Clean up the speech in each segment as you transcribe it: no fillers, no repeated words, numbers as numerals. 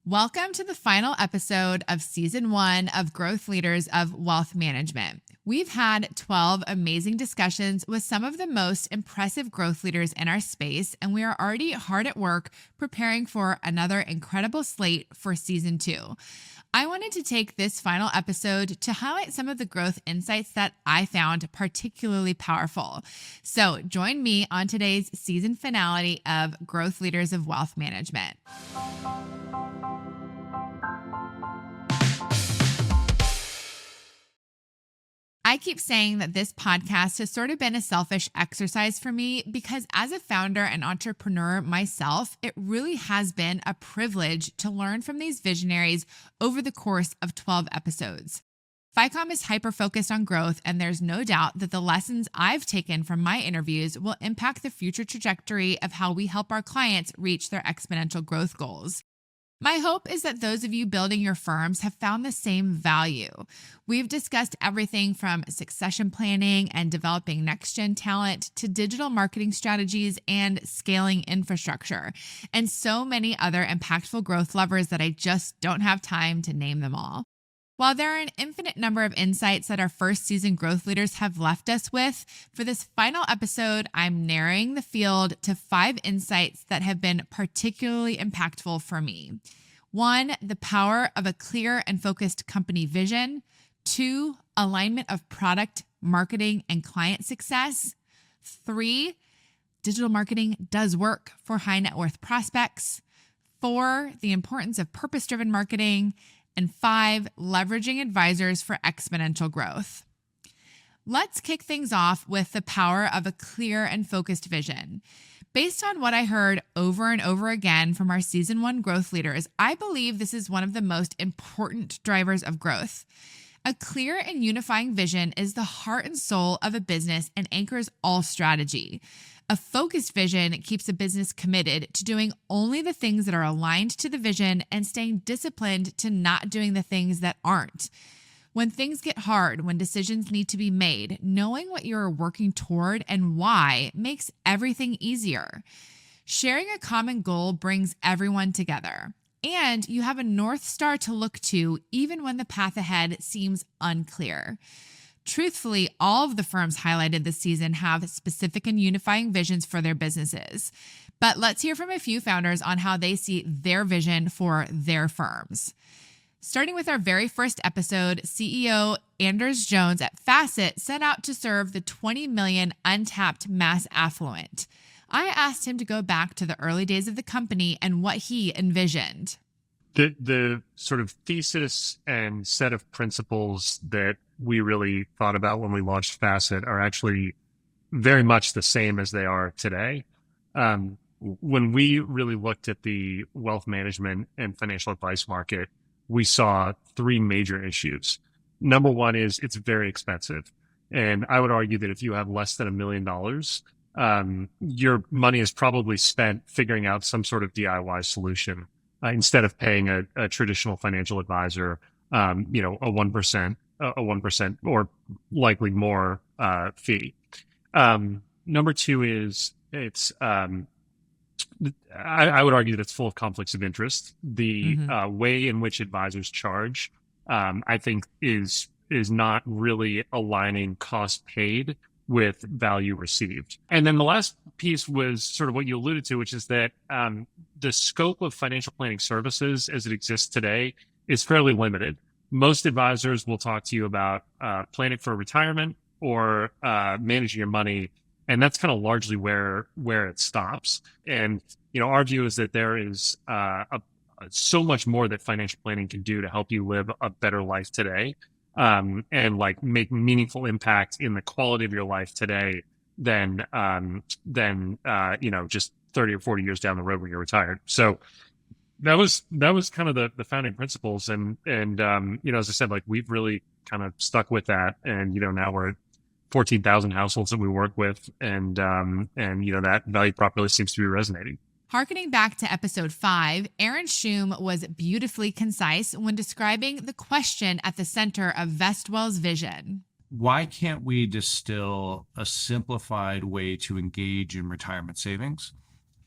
Welcome to the final episode of Season 1 of Growth Leaders of Wealth Management. We've had 12 amazing discussions with some of the most impressive growth leaders in our space, and we are already hard at work preparing for another incredible slate for Season 2. I wanted to take this final episode to highlight some of the growth insights that I found particularly powerful. So join me on today's season finale of Growth Leaders of Wealth Management. I keep saying that this podcast has sort of been a selfish exercise for me because as a founder and entrepreneur myself, it really has been a privilege to learn from these visionaries over the course of 12 episodes. FICOM is hyper-focused on growth, and there's no doubt that the lessons I've taken from my interviews will impact the future trajectory of how we help our clients reach their exponential growth goals. My hope is that those of you building your firms have found the same value. We've discussed everything from succession planning and developing next-gen talent to digital marketing strategies and scaling infrastructure, and so many other impactful growth levers that I just don't have time to name them all. While there are an infinite number of insights that our first season growth leaders have left us with, for this final episode, I'm narrowing the field to 5 insights that have been particularly impactful for me. 1, the power of a clear and focused company vision. 2, alignment of product, marketing, and client success. 3, digital marketing does work for high net worth prospects. 4, the importance of purpose-driven marketing. And 5, leveraging advisors for exponential growth. Let's kick things off with the power of a clear and focused vision. Based on what I heard over and over again from our Season 1 growth leaders, I believe this is one of the most important drivers of growth. A clear and unifying vision is the heart and soul of a business and anchors all strategy. A focused vision keeps a business committed to doing only the things that are aligned to the vision and staying disciplined to not doing the things that aren't. When things get hard, when decisions need to be made, knowing what you're working toward and why makes everything easier. Sharing a common goal brings everyone together, and you have a North Star to look to even when the path ahead seems unclear. Truthfully, all of the firms highlighted this season have specific and unifying visions for their businesses. But let's hear from a few founders on how they see their vision for their firms. Starting with our very first episode, CEO Anders Jones at Facet set out to serve the 20 million untapped mass affluent. I asked him to go back to the early days of the company and what he envisioned. The sort of thesis and set of principles that we really thought about when we launched Facet are actually very much the same as they are today. When we really looked at the wealth management and financial advice market, we saw 3 major issues. Number 1 is it's very expensive. And I would argue that if you have less than $1 million, your money is probably spent figuring out some sort of DIY solution instead of paying a traditional financial advisor, a 1% or likely more fee. Number 2 is it's I would argue that it's full of conflicts of interest. The way in which advisors charge, I think, is not really aligning cost paid with value received. And then the last piece was sort of what you alluded to, which is that the scope of financial planning services as it exists today is fairly limited. Most advisors will talk to you about planning for retirement or managing your money, and that's kind of largely where it stops. And our view is that there is so much more that financial planning can do to help you live a better life today, and like make meaningful impact in the quality of your life today than just 30 or 40 years down the road when you're retired. So that was kind of the founding principles. And as I said, like we've really kind of stuck with that. And, now we're at 14,000 households that we work with. And that value prop really seems to be resonating. Harkening back to episode 5, Aaron Schum was beautifully concise when describing the question at the center of Vestwell's vision. Why can't we distill a simplified way to engage in retirement savings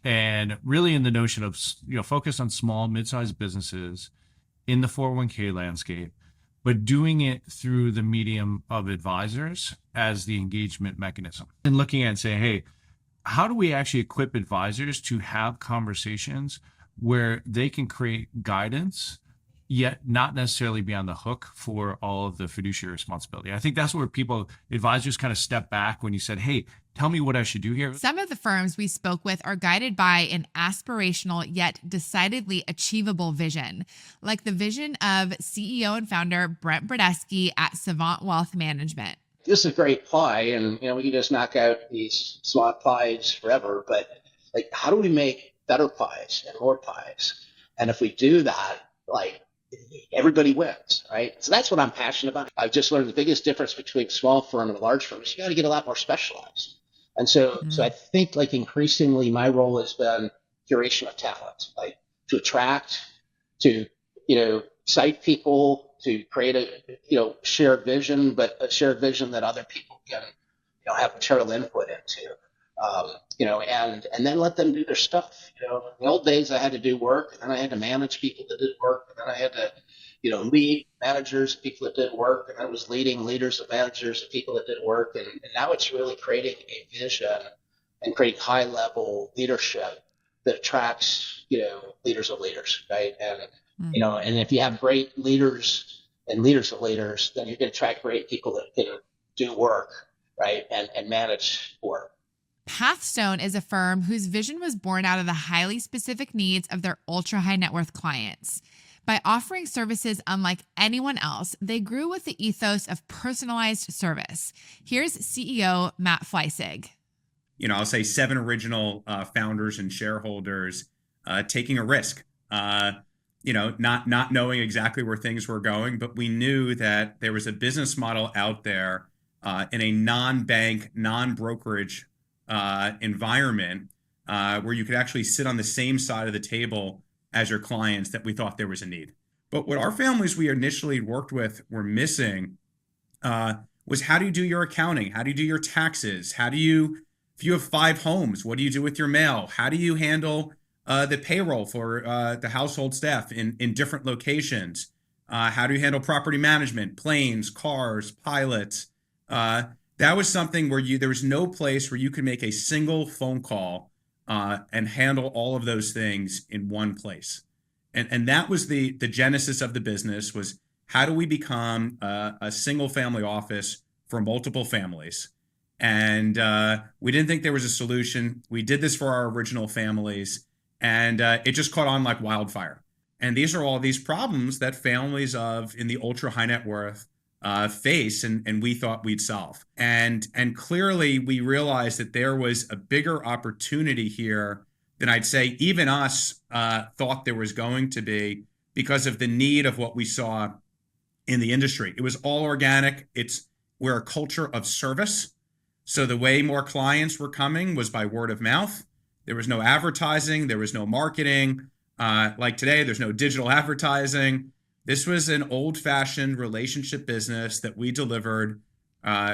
and really in the notion of, focus on small, mid-sized businesses in the 401k landscape, but doing it through the medium of advisors as the engagement mechanism, and looking at and saying, hey, how do we actually equip advisors to have conversations where they can create guidance, yet not necessarily be on the hook for all of the fiduciary responsibility? I think that's where advisors kind of step back when you said, hey, tell me what I should do here. Some of the firms we spoke with are guided by an aspirational yet decidedly achievable vision, like the vision of CEO and founder Brent Bradesky at Savant Wealth Management. This is a great pie, and we can just knock out these smart pies forever, but like, how do we make better pies and more pies? And if we do that, like, everybody wins, right? So that's what I'm passionate about. I've just learned the biggest difference between small firm and a large firm is you got to get a lot more specialized. And so I think like increasingly my role has been curation of talent, like to attract, to, cite people, to create a, shared vision, but a shared vision that other people can, have material input into, and then let them do their stuff. In the old days I had to do work, and then I had to manage people that did work, and then I had to, lead managers, people that did work, and I was leading leaders of managers and people that did work. And now it's really creating a vision and creating high level leadership that attracts, leaders of leaders, right? And, and if you have great leaders and leaders of leaders, then you're going to attract great people that can do work, right? And manage work. Pathstone is a firm whose vision was born out of the highly specific needs of their ultra high net worth clients. By offering services unlike anyone else, they grew with the ethos of personalized service. Here's CEO Matt Fleissig. I'll say 7 original founders and shareholders taking a risk, not knowing exactly where things were going, but we knew that there was a business model out there in a non-bank, non-brokerage environment where you could actually sit on the same side of the table as your clients, that we thought there was a need. But what our families we initially worked with were missing was, how do you do your accounting? How do you do your taxes? If you have 5 homes, what do you do with your mail? How do you handle the payroll for the household staff in different locations? How do you handle property management, planes, cars, pilots? That was something where there was no place where you could make a single phone call and handle all of those things in one place. And that was the genesis of the business, was how do we become a single family office for multiple families? And we didn't think there was a solution. We did this for our original families, and it just caught on like wildfire. And these are all these problems that families in the ultra high net worth face, and we thought we'd solve. And clearly we realized that there was a bigger opportunity here than I'd say even us thought there was going to be, because of the need of what we saw in the industry. It was all organic. We're a culture of service. So the way more clients were coming was by word of mouth. There was no advertising. There was no marketing. Like today, there's no digital advertising. This was an old-fashioned relationship business that we delivered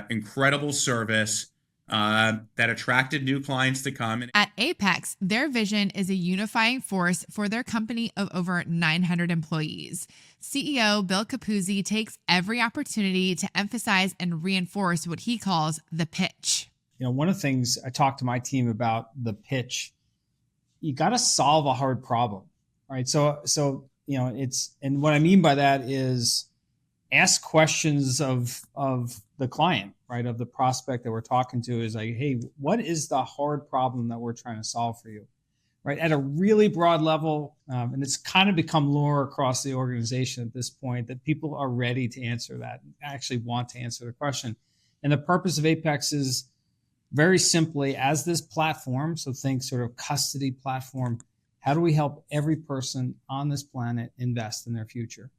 incredible service that attracted new clients to come. At Apex, their vision is a unifying force for their company of over 900 employees. CEO Bill Capuzzi takes every opportunity to emphasize and reinforce what he calls the pitch. One of the things I talk to my team about the pitch, you got to solve a hard problem, right? So and what I mean by that is ask questions of the client, right? Of the prospect that we're talking to, is like, hey, what is the hard problem that we're trying to solve for you, right? At a really broad level. And it's kind of become lore across the organization at this point that people are ready to answer that, actually want to answer the question. And the purpose of Apex is very simply, as this platform, so think sort of custody platform, how do we help every person on this planet invest in their future?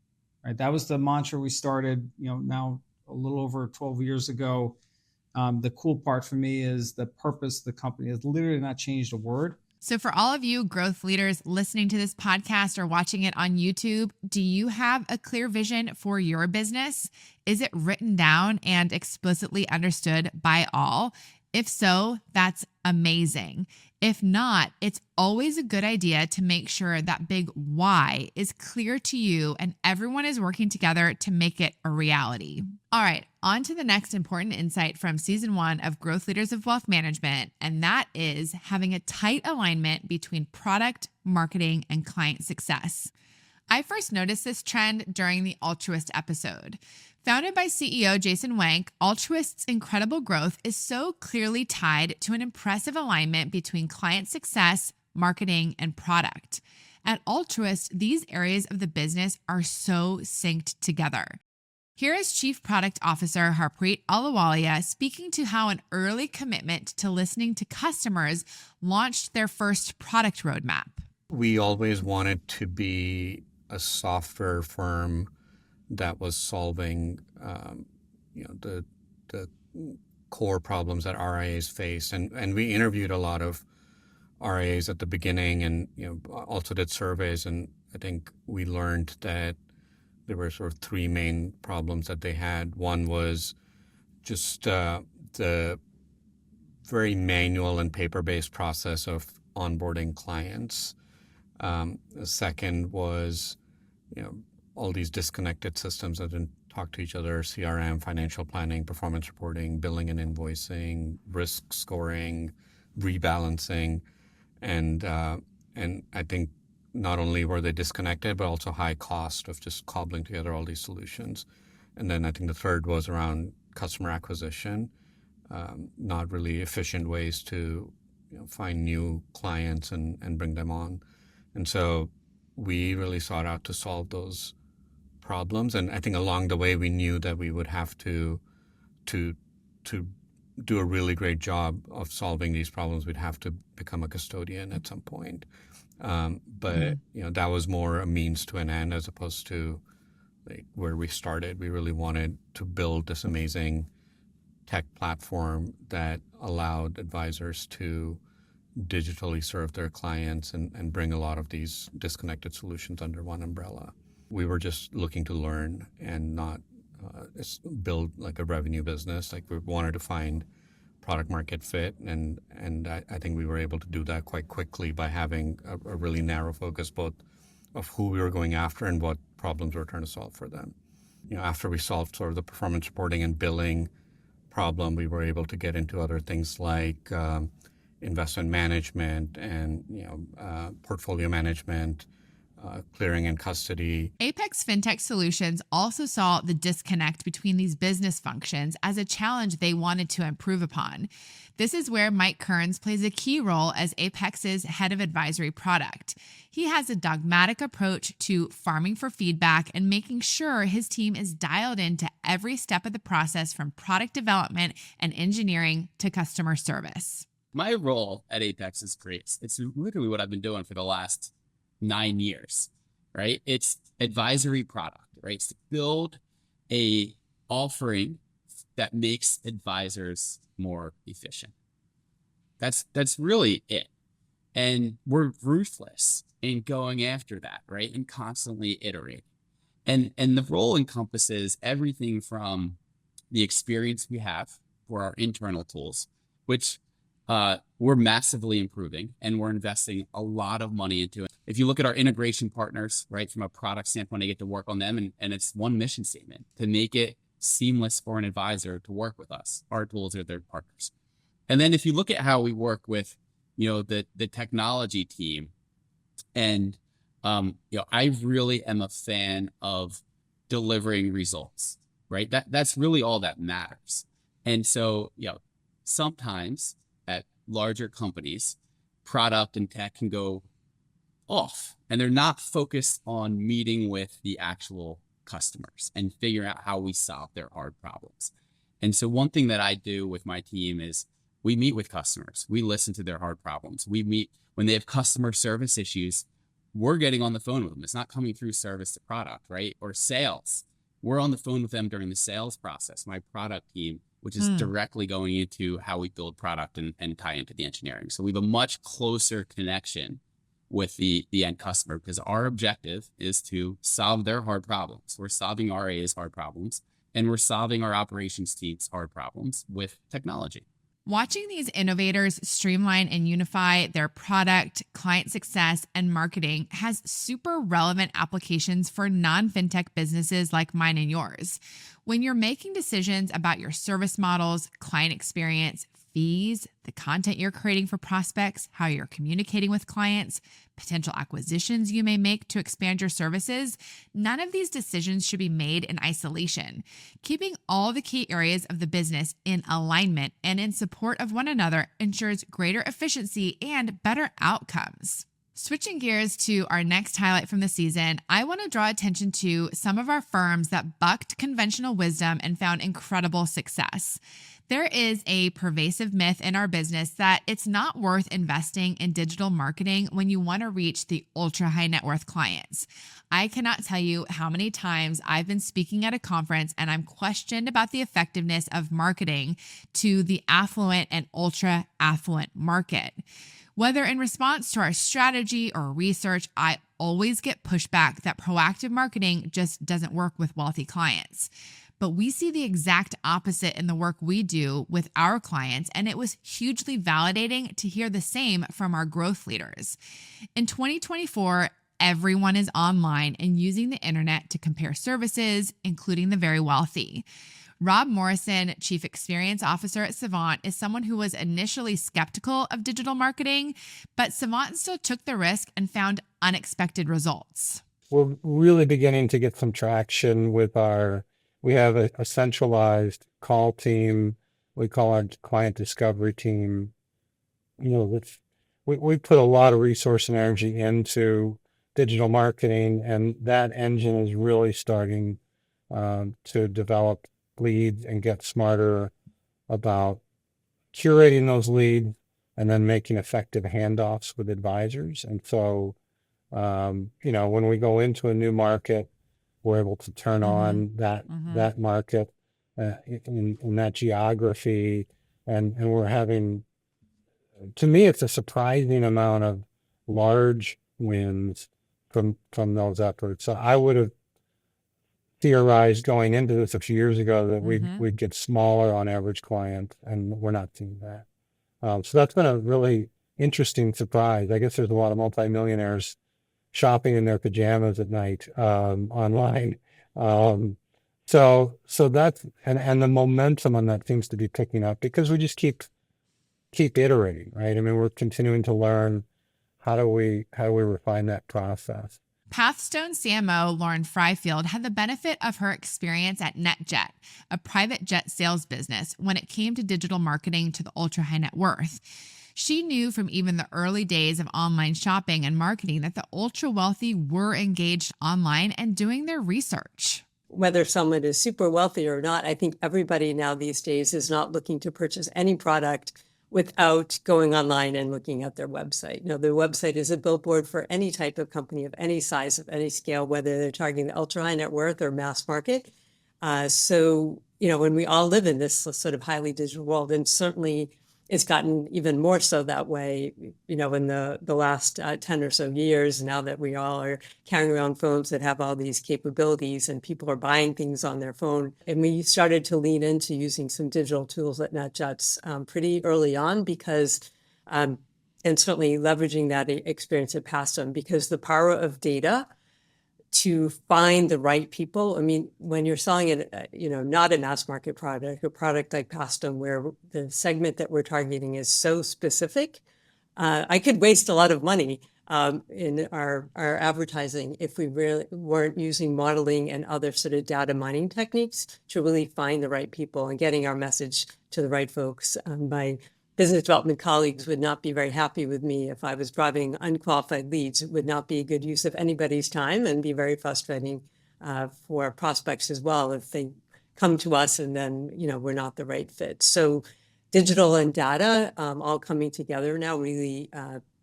Right. That was the mantra we started, now a little over 12 years ago. The cool part for me is the purpose of the company has literally not changed a word. So for all of you growth leaders listening to this podcast or watching it on YouTube, do you have a clear vision for your business? Is it written down and explicitly understood by all? If so, that's amazing. If not, it's always a good idea to make sure that big why is clear to you and everyone is working together to make it a reality. All right, on to the next important insight from season 1 of Growth Leaders of Wealth Management, and that is having a tight alignment between product, marketing, and client success. I first noticed this trend during the Altruist episode. Founded by CEO Jason Wank, Altruist's incredible growth is so clearly tied to an impressive alignment between client success, marketing, and product. At Altruist, these areas of the business are so synced together. Here is Chief Product Officer Harpreet Ahluwalia speaking to how an early commitment to listening to customers launched their first product roadmap. We always wanted to be a software firm that was solving, the core problems that RIAs face, and we interviewed a lot of RIAs at the beginning, and also did surveys, and I think we learned that there were sort of 3 main problems that they had. One was just the very manual and paper-based process of onboarding clients. The second was, all these disconnected systems that didn't talk to each other: CRM, financial planning, performance reporting, billing and invoicing, risk scoring, rebalancing. And I think not only were they disconnected, but also high cost of just cobbling together all these solutions. And then I think the third was around customer acquisition, not really efficient ways to find new clients and bring them on. And so we really sought out to solve those problems. And I think along the way, we knew that we would have to do a really great job of solving these problems. We'd have to become a custodian at some point. But that was more a means to an end as opposed to like where we started. We really wanted to build this amazing tech platform that allowed advisors to digitally serve their clients and bring a lot of these disconnected solutions under one umbrella. We were just looking to learn and not build like a revenue business. Like we wanted to find product market fit, and I think we were able to do that quite quickly by having a really narrow focus both of who we were going after and what problems we were trying to solve for them. After we solved sort of the performance reporting and billing problem, we were able to get into other things like investment management and portfolio management, clearing and custody. Apex FinTech Solutions also saw the disconnect between these business functions as a challenge they wanted to improve upon. This is where Mike Kearns plays a key role as Apex's head of advisory product. He has a dogmatic approach to farming for feedback and making sure his team is dialed into every step of the process, from product development and engineering to customer service. My role at Apex is great. It's literally what I've been doing for the last 9 years, right? It's advisory product, right? It's to build a offering that makes advisors more efficient. That's really it. And we're ruthless in going after that, right? And constantly iterating. And the role encompasses everything from the experience we have for our internal tools, which we're massively improving, and we're investing a lot of money into it. If you look at our integration partners, right, from a product standpoint, I get to work on them, and it's one mission statement: to make it seamless for an advisor to work with us. Our tools are their partners. And then if you look at how we work with, the technology team, and I really am a fan of delivering results, right? That's really all that matters. And so, sometimes at larger companies, product and tech can go off, and they're not focused on meeting with the actual customers and figuring out how we solve their hard problems. And so one thing that I do with my team is we meet with customers. We listen to their hard problems. We meet when they have customer service issues. We're getting on the phone with them. It's not coming through service to product, right? Or sales. We're on the phone with them during the sales process, my product team, which is directly going into how we build product and tie into the engineering. So we have a much closer connection with the end customer, because our objective is to solve their hard problems. We're solving RA's hard problems, and we're solving our operations team's hard problems with technology. Watching these innovators streamline and unify their product, client success, and marketing has super relevant applications for non-fintech businesses like mine and yours. When you're making decisions about your service models, client experience, fees, the content you're creating for prospects, how you're communicating with clients, potential acquisitions you may make to expand your services, none of these decisions should be made in isolation. Keeping all the key areas of the business in alignment and in support of one another ensures greater efficiency and better outcomes. Switching gears to our next highlight from the season, I want to draw attention to some of our firms that bucked conventional wisdom and found incredible success. There is a pervasive myth in our business that it's not worth investing in digital marketing when you want to reach the ultra high net worth clients. I cannot tell you how many times I've been speaking at a conference and I'm questioned about the effectiveness of marketing to the affluent and ultra affluent market. Whether in response to our strategy or research, I always get pushback that proactive marketing just doesn't work with wealthy clients. But we see the exact opposite in the work we do with our clients, and it was hugely validating to hear the same from our growth leaders. In 2024, everyone is online and using the internet to compare services, including the very wealthy. Rob Morrison, Chief Experience Officer at Savant, is someone who was initially skeptical of digital marketing, but Savant still took the risk and found unexpected results. We're really beginning to get some traction with we have a centralized call team. We call our client discovery team. We put a lot of resource and energy into digital marketing, and that engine is really starting to develop leads and get smarter about curating those leads and then making effective handoffs with advisors. And so, when we go into a new market, we're able to turn on that market in that geography. And we're having, to me, it's a surprising amount of large wins from those efforts. So I would have theorized going into this a few years ago that we'd get smaller on average client, and we're not seeing that. So that's been a really interesting surprise. I guess there's a lot of multimillionaires shopping in their pajamas at night online. So that's and the momentum on that seems to be picking up because we just keep iterating, right? I mean, we're continuing to learn how do we refine that process. Pathstone CMO Lauren Fryfield had the benefit of her experience at NetJet, a private jet sales business, when it came to digital marketing to the ultra high net worth. She knew from even the early days of online shopping and marketing that the ultra wealthy were engaged online and doing their research. Whether someone is super wealthy or not, I think everybody now these days is not looking to purchase any product without going online and looking at their website. Their website is a billboard for any type of company of any size, of any scale, whether they're targeting the ultra high net worth or mass market. So when we all live in this sort of highly digital world, and certainly it's gotten even more so that way, in the last 10 or so years, now that we all are carrying around phones that have all these capabilities and people are buying things on their phone. And we started to lean into using some digital tools at NetJets pretty early on because, and certainly leveraging that experience at Pathstone, because the power of data to find the right people. I mean, when you're selling it, not a mass market product, a product like Pathstone, where the segment that we're targeting is so specific, I could waste a lot of money in our advertising if we really weren't using modeling and other sort of data mining techniques to really find the right people and getting our message to the right folks. My business development colleagues would not be very happy with me if I was driving unqualified leads. It would not be a good use of anybody's time and be very frustrating for prospects as well if they come to us and then, we're not the right fit. So digital and data all coming together now really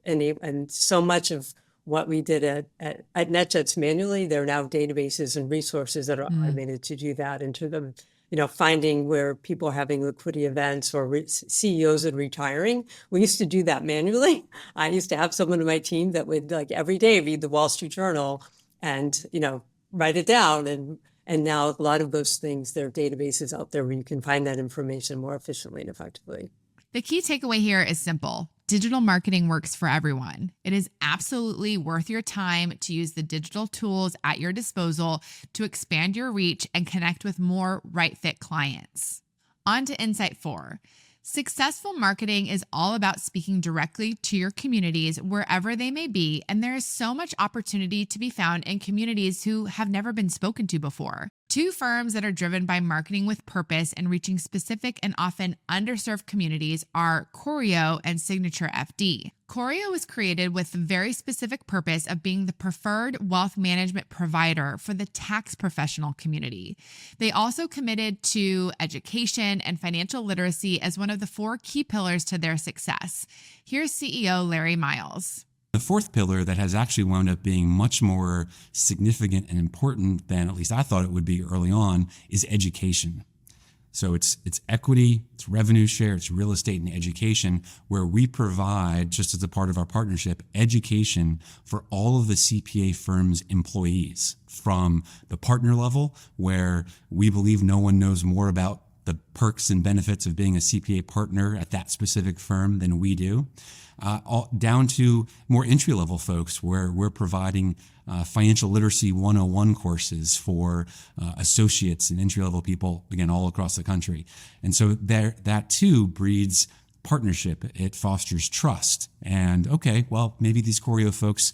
enable, and so much of what we did at NetJets manually, there are now databases and resources that are automated to do that, into them. Finding where people are having liquidity events or CEOs are retiring. We used to do that manually. I used to have someone on my team that would every day read the Wall Street Journal and, write it down. And now a lot of those things, there are databases out there where you can find that information more efficiently and effectively. The key takeaway here is simple. Digital marketing works for everyone. It is absolutely worth your time to use the digital tools at your disposal to expand your reach and connect with more right fit clients. On to Insight 4. Successful marketing is all about speaking directly to your communities wherever they may be, and there is so much opportunity to be found in communities who have never been spoken to before. Two firms that are driven by marketing with purpose and reaching specific and often underserved communities are Choreo and Signature FD. Choreo was created with the very specific purpose of being the preferred wealth management provider for the tax professional community. They also committed to education and financial literacy as one of the 4 key pillars to their success. Here's CEO Larry Miles. The fourth pillar that has actually wound up being much more significant and important than at least I thought it would be early on is education. So it's equity, it's revenue share, it's real estate and education, where we provide, just as a part of our partnership, education for all of the CPA firm's employees from the partner level, where we believe no one knows more about the perks and benefits of being a CPA partner at that specific firm than we do. Down to more entry-level folks where we're providing financial literacy 101 courses for associates and entry-level people, again, all across the country. And so that too breeds partnership. It fosters trust. And okay, well, maybe these Choreo folks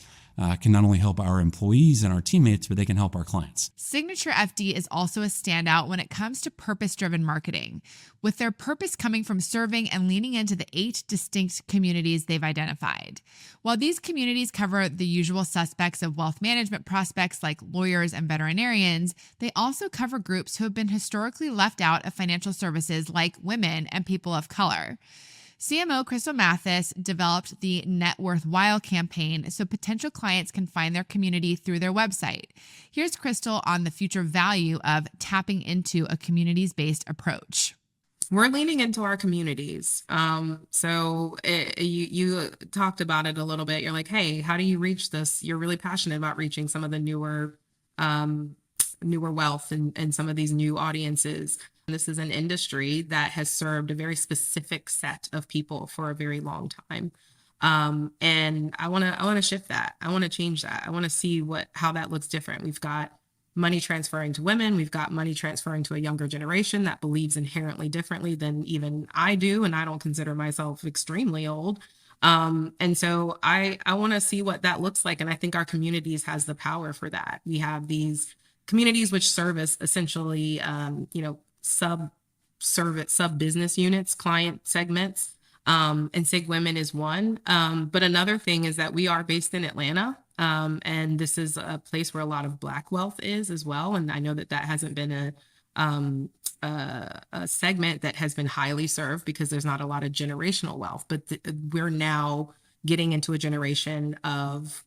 can not only help our employees and our teammates, but they can help our clients. Signature FD is also a standout when it comes to purpose-driven marketing, with their purpose coming from serving and leaning into the 8 distinct communities they've identified. While these communities cover the usual suspects of wealth management prospects like lawyers and veterinarians, they also cover groups who have been historically left out of financial services like women and people of color. CMO Crystal Mathis developed the Net Worthwhile campaign so potential clients can find their community through their website. Here's Crystal on the future value of tapping into a communities-based approach. We're leaning into our communities. You talked about it a little bit. You're like, hey, how do you reach this? You're really passionate about reaching some of the newer wealth and some of these new audiences. This is an industry that has served a very specific set of people for a very long time. And I want to shift that. I want to change that. I want to see how that looks different. We've got money transferring to women. We've got money transferring to a younger generation that believes inherently differently than even I do. And I don't consider myself extremely old. And so I want to see what that looks like. And I think our communities has the power for that. We have these communities which service essentially, sub business units, client segments, and SIG Women is one. But another thing is that we are based in Atlanta, and this is a place where a lot of Black wealth is as well. And I know that hasn't been a segment that has been highly served because there's not a lot of generational wealth. But we're now getting into a generation of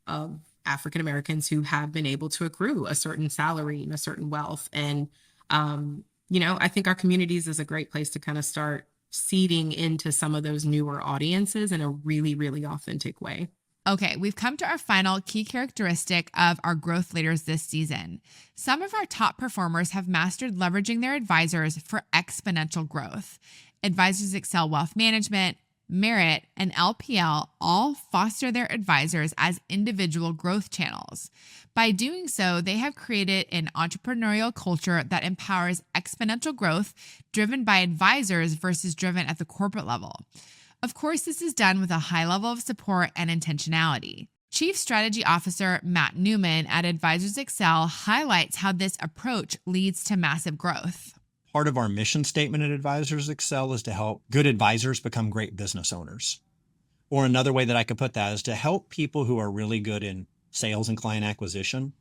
African Americans who have been able to accrue a certain salary and a certain wealth. And I think our communities is a great place to kind of start seeding into some of those newer audiences in a really, really authentic way. Okay, we've come to our final key characteristic of our growth leaders this season. Some of our top performers have mastered leveraging their advisors for exponential growth. Advisors Excel Wealth Management, Merit, and LPL all foster their advisors as individual growth channels. By doing so, they have created an entrepreneurial culture that empowers exponential growth driven by advisors versus driven at the corporate level. Of course, this is done with a high level of support and intentionality. Chief Strategy Officer Matt Newman at Advisors Excel highlights how this approach leads to massive growth. Part of our mission statement at Advisors Excel is to help good advisors become great business owners. Or another way that I could put that is to help people who are really good in sales and client acquisition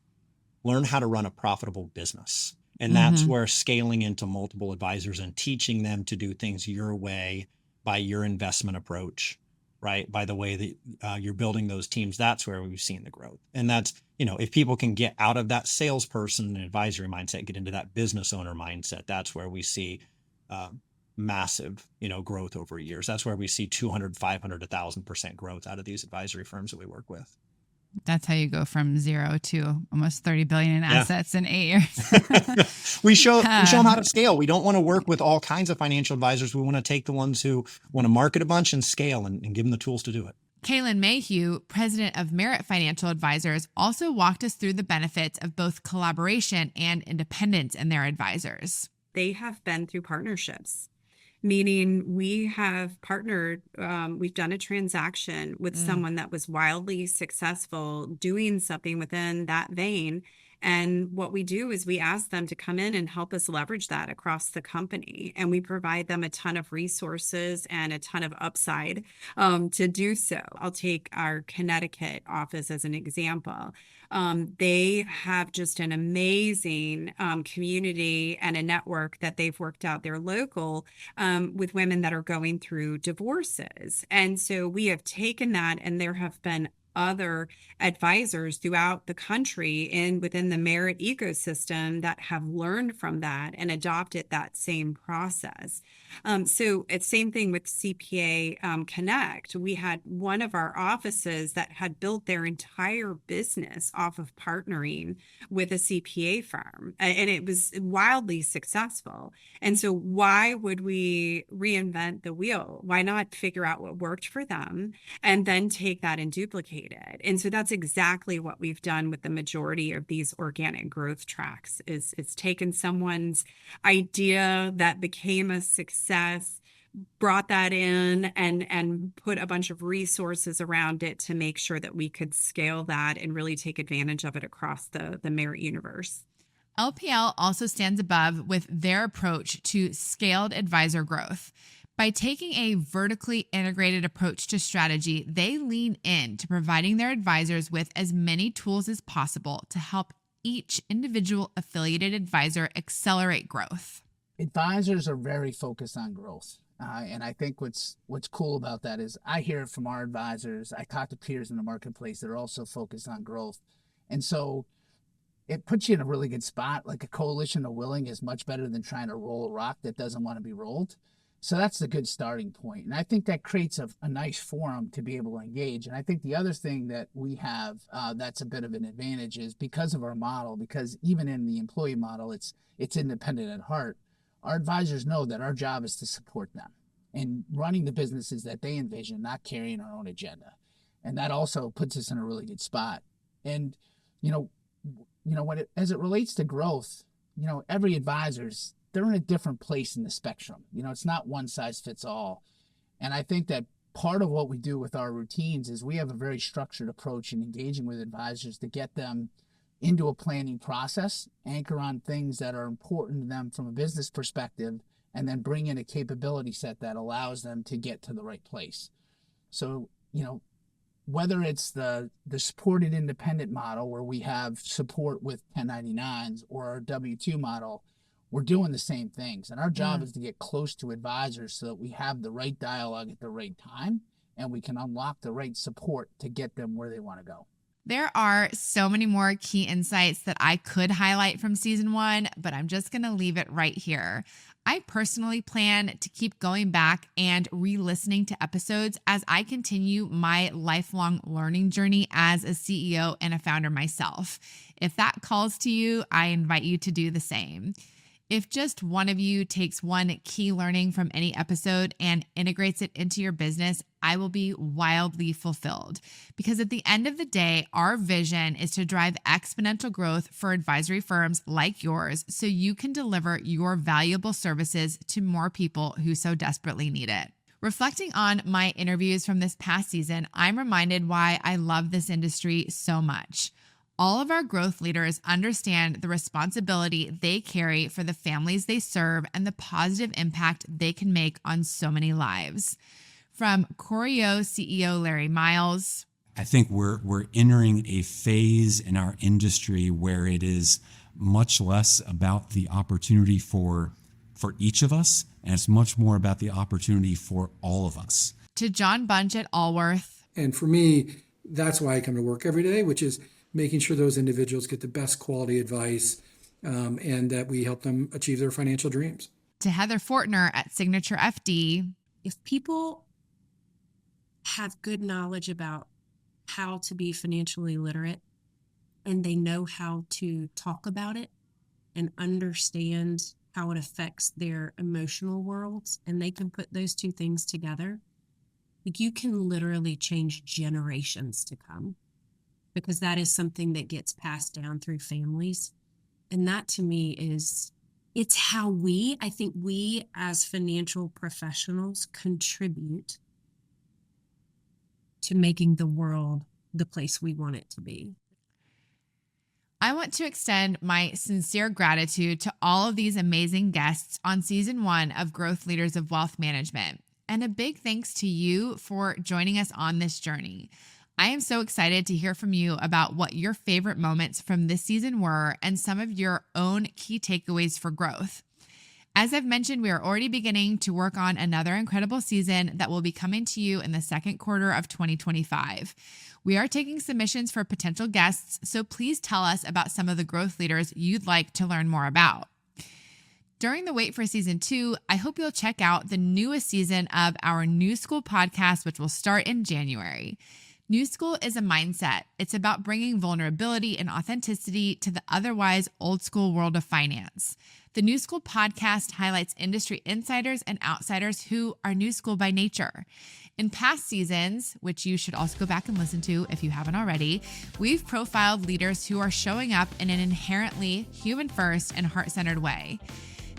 learn how to run a profitable business. And that's where scaling into multiple advisors and teaching them to do things your way by your investment approach, right? By the way that you're building those teams, that's where we've seen the growth. And that's, if people can get out of that salesperson and advisory mindset, get into that business owner mindset, that's where we see massive, growth over years. That's where we see 200, 500, 1,000% growth out of these advisory firms that we work with. That's how you go from 0 to almost 30 billion in assets in 8 years. we show them how to scale. We don't want to work with all kinds of financial advisors. We want to take the ones who want to market a bunch and scale and give them the tools to do it. Kaylin Mayhew, president of Merit Financial Advisors, also walked us through the benefits of both collaboration and independence in their advisors. They have been through partnerships, meaning we have partnered, we've done a transaction with someone that was wildly successful doing something within that vein. And what we do is we ask them to come in and help us leverage that across the company. And we provide them a ton of resources and a ton of upside to do so. I'll take our Connecticut office as an example. They have just an amazing community and a network that they've worked out there local with women that are going through divorces. And so we have taken that, and there have been other advisors throughout the country and within the Merit ecosystem that have learned from that and adopted that same process. So it's same thing with CPA Connect. We had one of our offices that had built their entire business off of partnering with a CPA firm, and it was wildly successful. And so why would we reinvent the wheel? Why not figure out what worked for them and then take that and duplicate it? And so that's exactly what we've done with the majority of these organic growth tracks. Is it's taken someone's idea that became a success, brought that in and put a bunch of resources around it to make sure that we could scale that and really take advantage of it across the Merit universe. LPL also stands above with their approach to scaled advisor growth. By taking a vertically integrated approach to strategy, they lean in to providing their advisors with as many tools as possible to help each individual affiliated advisor accelerate growth. Advisors are very focused on growth. And I think what's cool about that is I hear it from our advisors. I talk to peers in the marketplace that are also focused on growth. And so it puts you in a really good spot. Like a coalition of willing is much better than trying to roll a rock that doesn't want to be rolled. So that's a good starting point. And I think that creates a nice forum to be able to engage. And I think the other thing that we have that's a bit of an advantage is because of our model, because even in the employee model, it's independent at heart. Our advisors know that our job is to support them in running the businesses that they envision, not carrying our own agenda. And that also puts us in a really good spot. And, as it relates to growth, every advisor's, they're in a different place in the spectrum. It's not one size fits all. And I think that part of what we do with our routines is we have a very structured approach in engaging with advisors to get them into a planning process, anchor on things that are important to them from a business perspective, and then bring in a capability set that allows them to get to the right place. So, whether it's the supported independent model where we have support with 1099s or our W-2 model, we're doing the same things. And our job is to get close to advisors so that we have the right dialogue at the right time and we can unlock the right support to get them where they want to go. There are so many more key insights that I could highlight from season 1, but I'm just going to leave it right here. I personally plan to keep going back and re-listening to episodes as I continue my lifelong learning journey as a CEO and a founder myself. If that calls to you, I invite you to do the same. If just one of you takes one key learning from any episode and integrates it into your business, I will be wildly fulfilled. Because at the end of the day, our vision is to drive exponential growth for advisory firms like yours so you can deliver your valuable services to more people who so desperately need it. Reflecting on my interviews from this past season, I'm reminded why I love this industry so much. All of our growth leaders understand the responsibility they carry for the families they serve and the positive impact they can make on so many lives. From Choreo CEO Larry Miles. I think we're entering a phase in our industry where it is much less about the opportunity for each of us, and it's much more about the opportunity for all of us. To John Bunch at Allworth. And for me, that's why I come to work every day, which is making sure those individuals get the best quality advice and that we help them achieve their financial dreams. To Heather Fortner at Signature FD. If people have good knowledge about how to be financially literate and they know how to talk about it and understand how it affects their emotional worlds, and they can put those two things together, like you can literally change generations to come, because that is something that gets passed down through families. And that to me it's how I think we as financial professionals contribute to making the world the place we want it to be. I want to extend my sincere gratitude to all of these amazing guests on season 1 of Growth Leaders of Wealth Management. And a big thanks to you for joining us on this journey. I am so excited to hear from you about what your favorite moments from this season were and some of your own key takeaways for growth. As I've mentioned, we are already beginning to work on another incredible season that will be coming to you in the second quarter of 2025. We are taking submissions for potential guests, so please tell us about some of the growth leaders you'd like to learn more about. During the wait for season 2, I hope you'll check out the newest season of our New School podcast, which will start in January. New School is a mindset. It's about bringing vulnerability and authenticity to the otherwise old school world of finance. The New School podcast highlights industry insiders and outsiders who are new school by nature. In past seasons, which you should also go back and listen to if you haven't already, we've profiled leaders who are showing up in an inherently human-first and heart-centered way.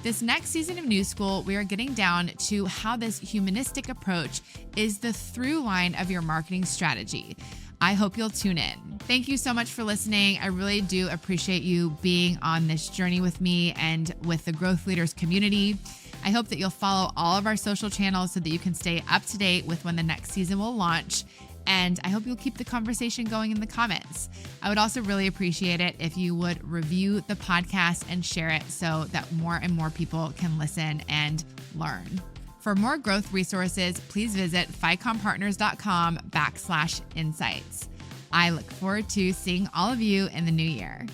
This next season of New School, we are getting down to how this humanistic approach is the through line of your marketing strategy. I hope you'll tune in. Thank you so much for listening. I really do appreciate you being on this journey with me and with the Growth Leaders community. I hope that you'll follow all of our social channels so that you can stay up to date with when the next season will launch. And I hope you'll keep the conversation going in the comments. I would also really appreciate it if you would review the podcast and share it so that more and more people can listen and learn. For more growth resources, please visit ficompartners.com/insights. I look forward to seeing all of you in the new year.